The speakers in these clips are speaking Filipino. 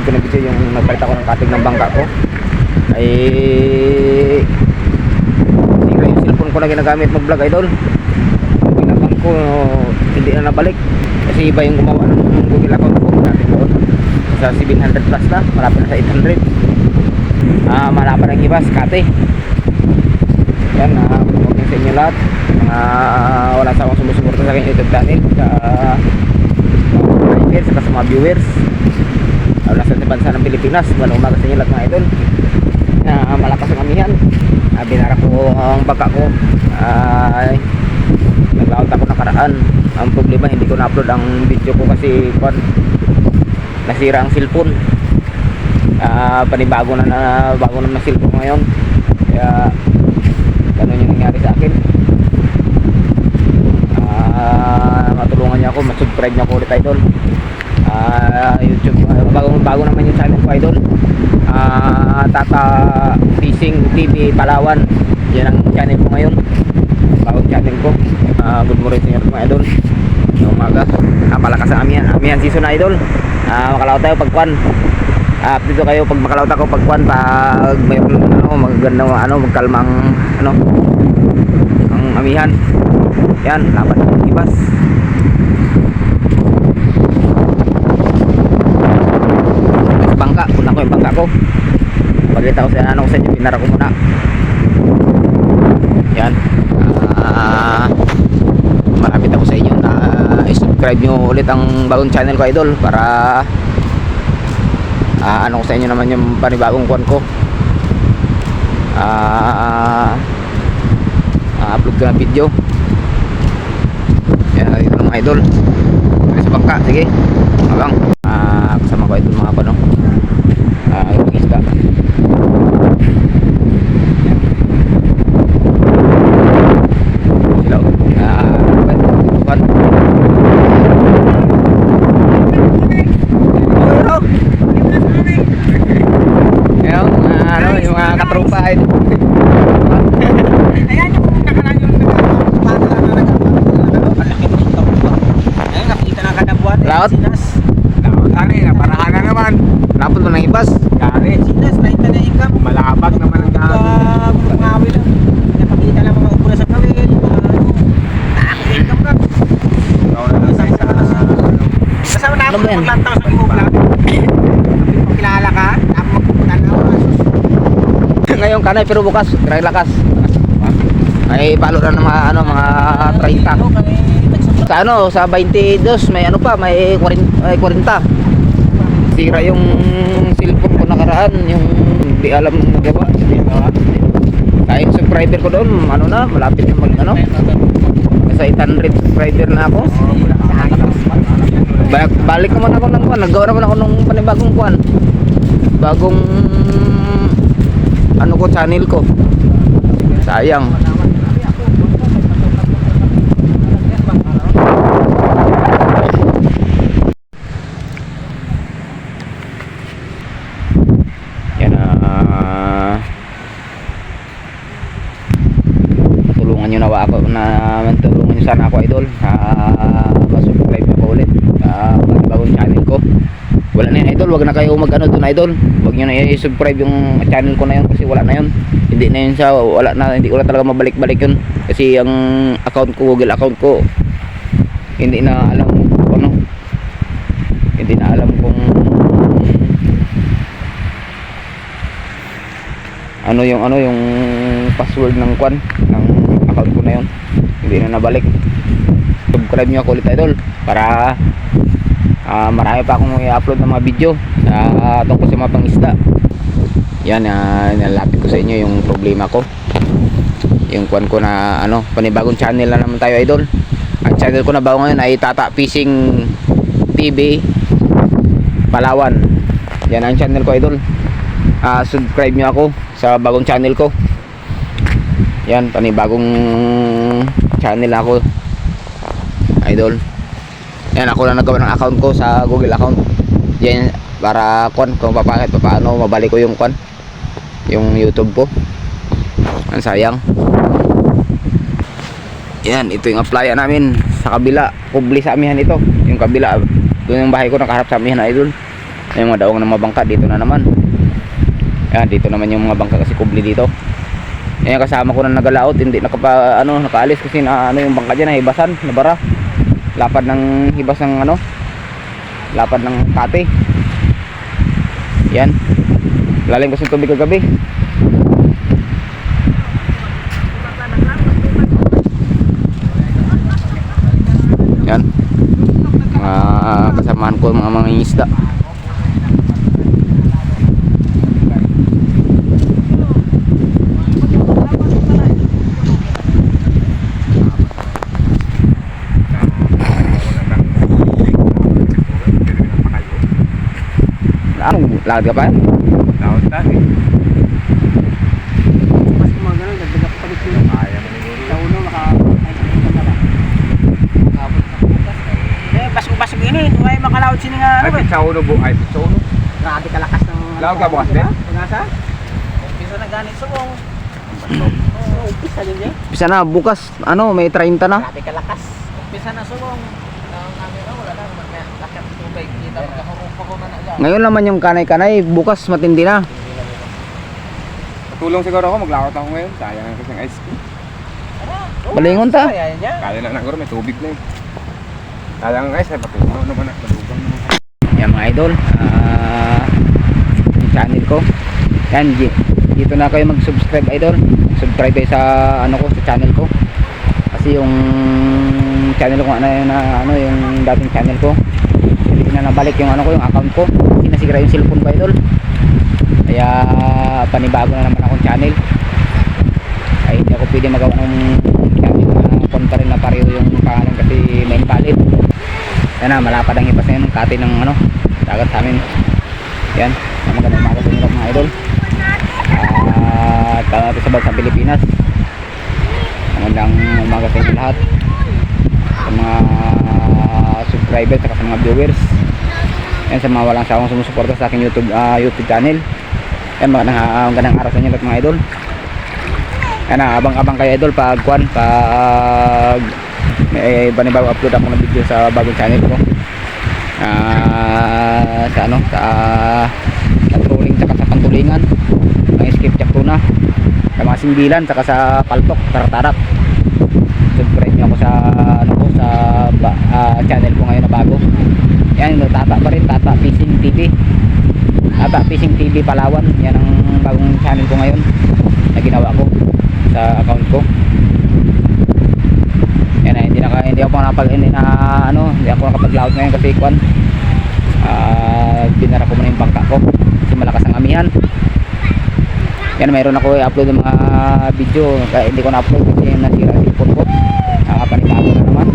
ko na video yung nagpalit ako ng katig ng bangka ko. Ay sira yung cellphone ko na ginagamit mag vlog idol. Ginabang ko hindi na nabalik kasi iba yung gumawa ng Google account ko natin doon sa 700 plus na, malapit na sa 800. Malapan ng iba Skate. Yan, huwag sa inyo lahat wala sa akong sumusuporta sa aking YouTube channel sa mga likers saka sa mga viewers nasa bansa ng Pilipinas. Magandang umaga sa inyo lahat mga idol. Malakas ang amihan. Binara ko ang baka ko. Nag-out ako nakaraan. Ang problema hindi ko na-upload ang video ko kasi nasira ang cellphone. Panibago na bago na cellphone ko ngayon. Kaya ganun yung nangyari sa akin. Matulungan niya ako, masubscribe niya ako ulit idol. YouTube, bago naman yung channel ko idol. Tata Fishing TV Palawan, yan ang channel ko ngayon, bagong channel ko. Good morning sa inyo mga idol. Umaga, napalakas ang amihan season na idol. Makalaw tayo pagkuan. Dito kayo pag makalaw ako pagkuan, pag may magagandang magkalmang ang amihan. Yan, laban ng ibas. Sa bangka, punta ko yung bangka ko. Pagkita ko sa sa inyo, pinara ko muna. Yan. Marapit ako sa inyo na i-subscribe nyo ulit ang bagong channel ko idol para ko sa inyo naman yung panibagong kuwan ko. Upload ko ng video. Yan, ito mga idol. Sa bangka, sige. Abang. Kasama ko idol mga panong. Yung isda. Silaw. Kuwan. Yung mga katrupa idol. Ayan yung nakaraan yung Laot? Laot ari, naparahan na naman. Napot mo ng ibas? Gari, sinas, naita na ikam. Malabag naman ang gamit. Mga lang. Napakita lang mga upo na sa kawin. Nakakikam ka. Kasama na ako maglantaw sa Google. Kilala ka, tapos magpupunta na ako. Ngayon kanay pero bukas, gray lakas. May palo na ng mga 30. Sa 22 may may 40. Sira yung cellphone ko nakaraan, yung hindi alam nagawa. Yung subscriber ko doon, malapit na nasa 800 subscriber na ako. Balik naman ako ng kuwan, naggawa naman ako ng panibagong kuwan. Bagong channel ko. Sayang. Tulungan nyo nawa ako tulungan nyo sana ako idol masubscribe nyo ko ulit bagong channel ko. Wala na yun idol, wag na kayo doon idol, wag nyo na i-subscribe yung channel ko na yun kasi wala na yun, hindi na yun hindi ko na talaga mabalik-balik yun kasi ang account ko, Google account ko hindi na alam kung yung password ng account ko na yun, hindi na nabalik. Subscribe nyo ako ulit idol para marami pa akong i-upload ng mga video tungkol sa mga pangisda. Yan, nalapit ko sa inyo yung problema ko, yung kuwan ko na panibagong channel na naman tayo idol. Ang channel ko na bago ngayon ay Tata Fishing TV Palawan. Yan ang channel ko idol. Subscribe nyo ako sa bagong channel ko. Yan, panibagong channel ako idol. Yan, ako na nagawa ng account ko sa Google account. Yan, para kung paano mabalik ko yung YouTube ko. Ang sayang. Yan, ito yung applyan namin sa kabila. Publi sa amihan ito. Yung kabila, doon yung bahay ko nakaharap sa amihan idol. Yung mga daong ng mga bangka dito na naman. Yan, dito naman yung mga bangka kasi kubli dito. Yan, kasama ko na nagalaot, hindi nakaalis kasi yung bangka diyan nahibasan, nabara. Lapad ng hibas ng lapad ng kate. Yan. Lalim kasi tubig kagabi. Yan. Kasamahan ko mga isda. Lakad ka pa? Laot tayo. Mas gumagano, dagdag ako pagit sila. Kaya mo nito. Sa uno, makakaitin ka lang. Basog-basog ini, may makalawad sini nga Ay, sa uno bu. Ay, sa uno. Grabe kalakas ng... Lawag ka bukas din? Pagasa? Umpisa na ganit subong. Oo, umpisa din eh. Bisa na bukas, may 30 na. Grabe kalakas. Umpisa na subong. Wala na, lakat tubig. Kita magkahurong na na. Ngayon naman yung kanay-kanay, bukas matindi na. Patulong siguro ako, maglakot ako ngayon. Sayang kasi ng ice cream. Balingon ta. Kaya na siguro, may tubig na eh. Sayang ng ice, ay patulong naman na. Madugang naman. Yan mga idol, yung channel ko. Yan, dito na kayo mag-subscribe idol. Subscribe kayo sa sa channel ko. Kasi yung channel ko yung dating channel ko. Hindi na nabalik yung yung account ko. Kasi nasira yung cellphone ko idol. Kaya panibago na naman akong channel. Ay hindi ako pwede magawa ng channel na konta rin na pareho yung pangalan kasi may invalid. Yan na, malapad ang ipas na yun ng kati ng dagat sa amin. Yan, magandang umaga sa inyo mga idol. At sa bansang Pilipinas. Magandang umaga sa inyo lahat. Sa mga subscribers at sa mga viewers. Yan, sa mga walang sawang sumusuporta sa aking YouTube channel. Yan, magandang araw sa inyo mga idol. Yan na, abang-abang kayo idol pag may banibago upload ako ng video sa bagong channel ko. Sa trolling tsaka sa pantulingan, mga skip jack tuna, sa mga simbilan tsaka sa paltok, tarat-tarat. Subscribe niyo ako sa channel ko ngayon na bago. Yan, Tata pa rin, Tata Fishing TV. Tata Fishing TV Palawan. Yan ang bagong channel ko ngayon na ginawa ko sa account ko. Yan, hindi ako nakapag-loud ngayon kasi binara ko muna yung bangka ko kasi malakas ang amihan. Yan, mayroon ako i-upload ng mga video kaya hindi ko na-upload kasi nasira ang cellphone ko. Panibago na naman.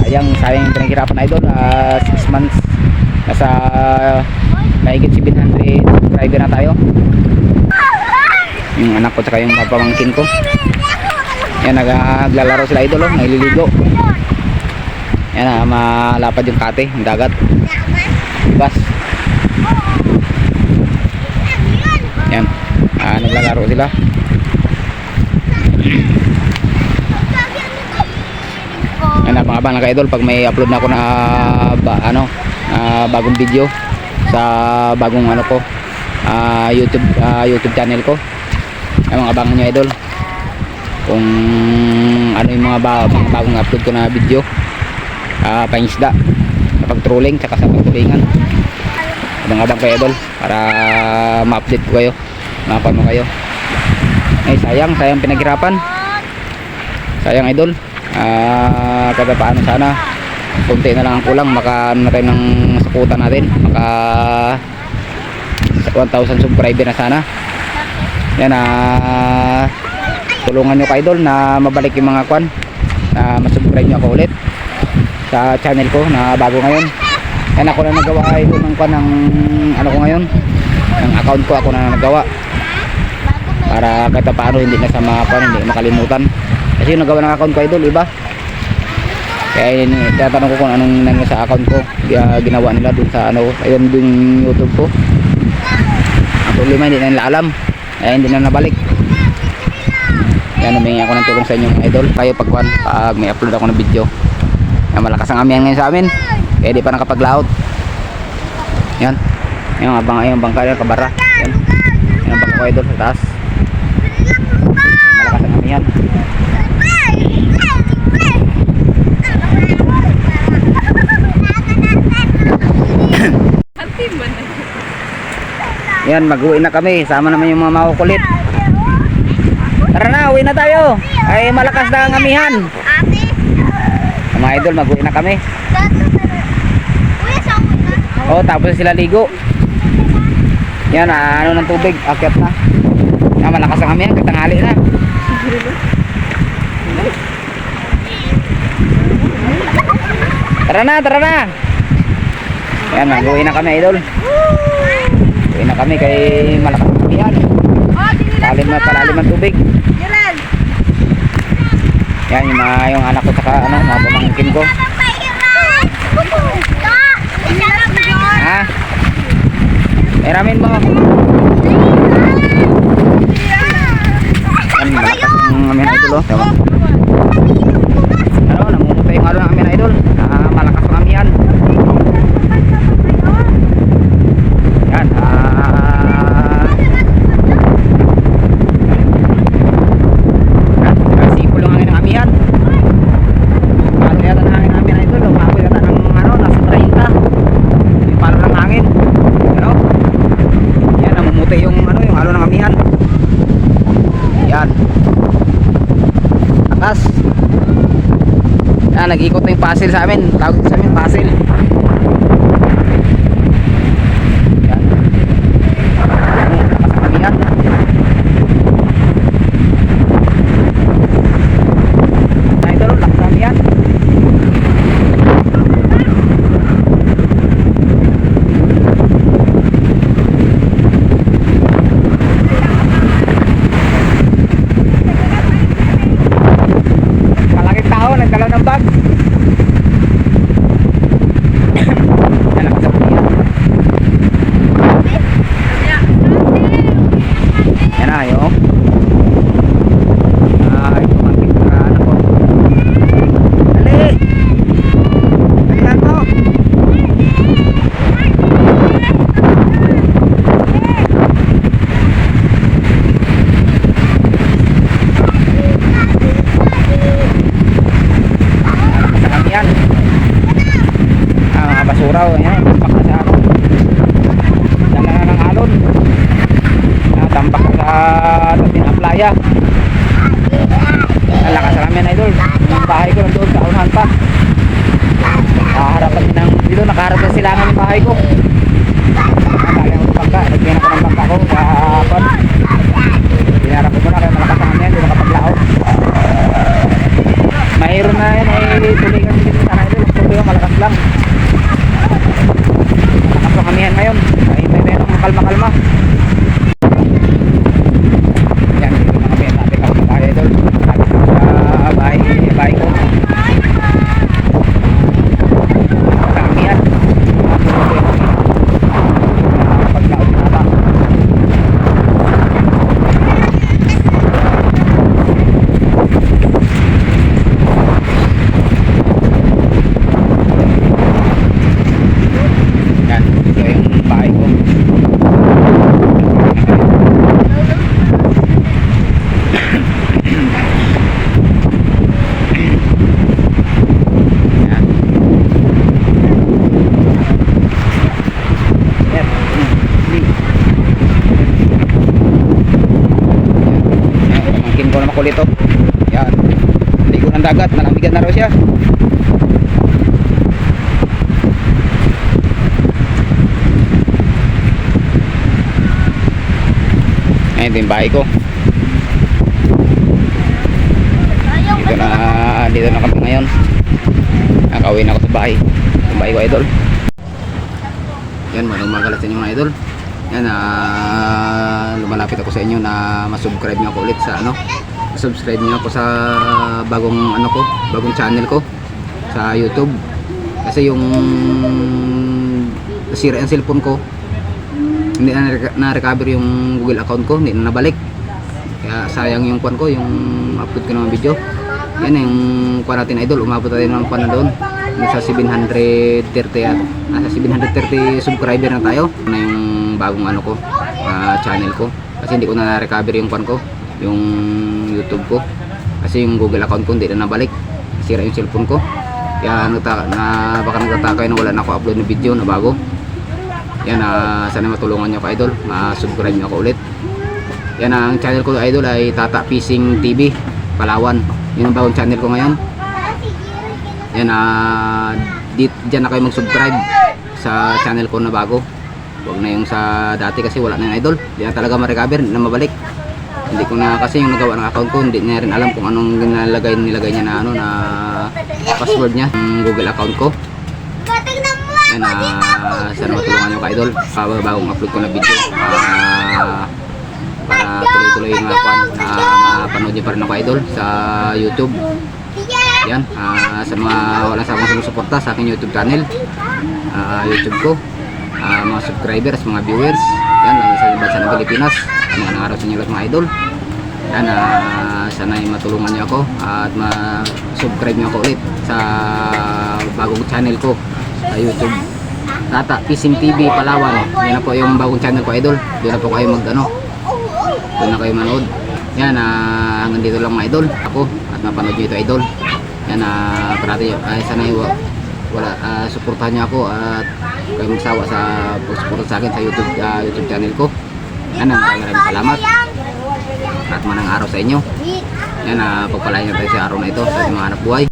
Sayang yung pinaghirapan idol. 6 months nasa mahigit 700 subscriber na tayo. Yung anak ko tsaka yung pamangkin ko. Yan, naglalaro sila idol, nagliligo. Yan, malapad yung kate, yung dagat. Bas. Yan, naglalaro sila. Yan, abang-abang na ka-idol pag may upload na ako na bagong video sa bagong YouTube channel ko. Abang-abang nyo idol kung yung mga bagong upload ko na video, pangisda, sa pag-trolling tsaka sa pagtulingan. Abang-abang kayo idol para ma-update ko kayo, mapano kayo. Sayang pinaghirapan, sayang idol. Kada paano sana kunti na lang ang kulang, makaano na tayo ng sakutan natin, maka 1,000 subscriber na sana. Yan, tulungan nyo ka idol na mabalik yung mga na masubscribe nyo ako ulit sa channel ko na bago ngayon. Yan, ako na nagawa idol ng ng ko ngayon, ng account ko ako na nagawa para kahit paano hindi na sa mga hindi makalimutan kasi yung nagawa ng account ko idol iba. Kaya tinatanong ko kung anong nangyari sa account ko, ginawa nila dun sa ayun dun YouTube ko. Ang problema hindi na nila alam, kaya hindi na nabalik. Yan, humingi ako ng tulong sa inyo mga idol. Kayo pag may upload ako ng video na malakas ang amihan ngayon sa amin, kaya di pa nakapag-layout. Yan. Yung bangka yan, kabara. Yan. Yan ang bangka ko idol sa taas. Malakas ang amihan. Yan, mag-uwi na kami. Sama naman yung mga makukulit. Tara na, uwi na tayo. Ay, malakas na ang amihan. Mga idol, mag-uwi na kami. Oh, tapos sila ligo. Yan, ano ng tubig, akyat na. Yan, malakas ang amihan, katanghali na. Tara na, tara na. Yan, mag-uwi na kami idol. Uwi na kami kay malakas ang amihan. Palalim ang tubig. Yan, yung anak ko saka ano, mga pamangkin ko. Ha? Eramin mo. Yan, malakas ang amihan idol oh. Diba? Ano, namumutay yung ano ng amihan idol. Malakas ang amihan. Yan, sipol yung hangin ng amihan. Palo yata ng hangin ng amihan idol. Umapoy yata ng ano, nasa 30. Yung palo ng hangin. Ano? Yan, namumutay yung ano, yung halo ng amihan. Yan. Takas. Yan, nag-ikot na yung puzzle sa amin. Tawag sa amin, puzzle. Yan. Takas ang amihan. Yan, ito, lakas ang amihan. Malaking tao, nagdala ng bag. Yan, lakas ang amihan. Yan na, yun. Ito pangkin ko na anak ko. Dali! Dalihan mo! Lakas ang amihan. Mga basura, yan. Tambak na sa ano. Dala na ng alon. Tambak na sa tabi ng playa. Lakas ang amihan idol. Yung bahay ko nandun sa unahan pa. Nakaharapan din ng dito, nakaharap na silangan yung bahay ko. Nakali ang bangka, nagbinan ko ng bangka ko sa pan. Binarap ko muna kaya malakas ang amihan, hindi nakapaglao. Mayroon na yun ay tulingan din sana idol. Ang tuloy malakas lang. Malakas ang amihan ngayon. Ay may meron kalma-kalma. Yan, dito na kami. Dati kami sa bahay idol. Dati kami sa bahay ko. Sa amihan. Paglaot na ba? Yan, ito yung bahay ko. Yan. Yan. Hindi. Yan, pamangkin ko na makulit oh. Yan. Ligo ng dagat, malambigan na raw siya. Ayan, ito yung bahay ko. Dito na kami ngayon. Nakauwi na ako sa bahay. Yung bahay ko idol. Yan, malumagal sa inyo mga idol. Yan, lumalapit ako sa inyo na masubscribe niyo ako ulit sa ano. Subscribe niyo ako sa bagong channel ko sa YouTube. Kasi yung nasira yung cellphone ko, hindi na-recover yung Google account ko, hindi na nabalik. Kaya sayang yung kwan ko, yung upload ko ng video. Yan yung kwan natin idol, umabot tayo ng kwan na doon. nasa 730 at nasa 730 subscriber na tayo na yung bagong ano ko, channel ko, kasi hindi ko na na-recover yung kwan ko, yung YouTube ko, kasi yung Google account ko hindi na nabalik, sira yung cellphone ko. Kaya baka nagtataka kayo na wala na ako upload na video na bago. Yan, sana matulungan nyo ko idol, subscribe nyo ako ulit. Yan, ang channel ko idol ay Tata Fishing TV Palawan. Yun ang bagong channel ko ngayon. Yan, dyan na kayo mag-subscribe sa channel ko na bago. Huwag na yung sa dati kasi wala na yung idol. Hindi na talaga ma-recover, hindi na mabalik. Hindi ko na kasi yung nagawa ng account ko, hindi na rin alam kung anong nilagay niya na ano na password niya, yung Google account ko. Yan, sana matulungan nyo ka idol. Bagong upload ko na video. Para tuloy-tuloy yung mapanood nyo pa rin ako idol sa YouTube. Yan, sa mga wala sa akong sumusuporta sa aking YouTube channel, YouTube ko, mga subscribers, mga viewers, yan, sa bansa ng Pilipinas, mga araw sa inyo lahat mga idol. Yan, sana matulungan nyo ako at ma-subscribe nyo ako ulit sa bagong channel ko sa YouTube, Tata Fishing TV Palawan. Yan na po yung bagong channel ko idol. Doon na po kayo doon na kayo manood. Yan, hanggang dito lang mga idol ako at mapanood nyo ito idol. Yan, parati sana wala suportahan niyo ako at kayo magsawa sa pagsuporta sa akin sa YouTube channel ko. Yan, maraming salamat at manang araw sa inyo. Yan, pagpalain natin sa araw na ito sa mga anak buhay.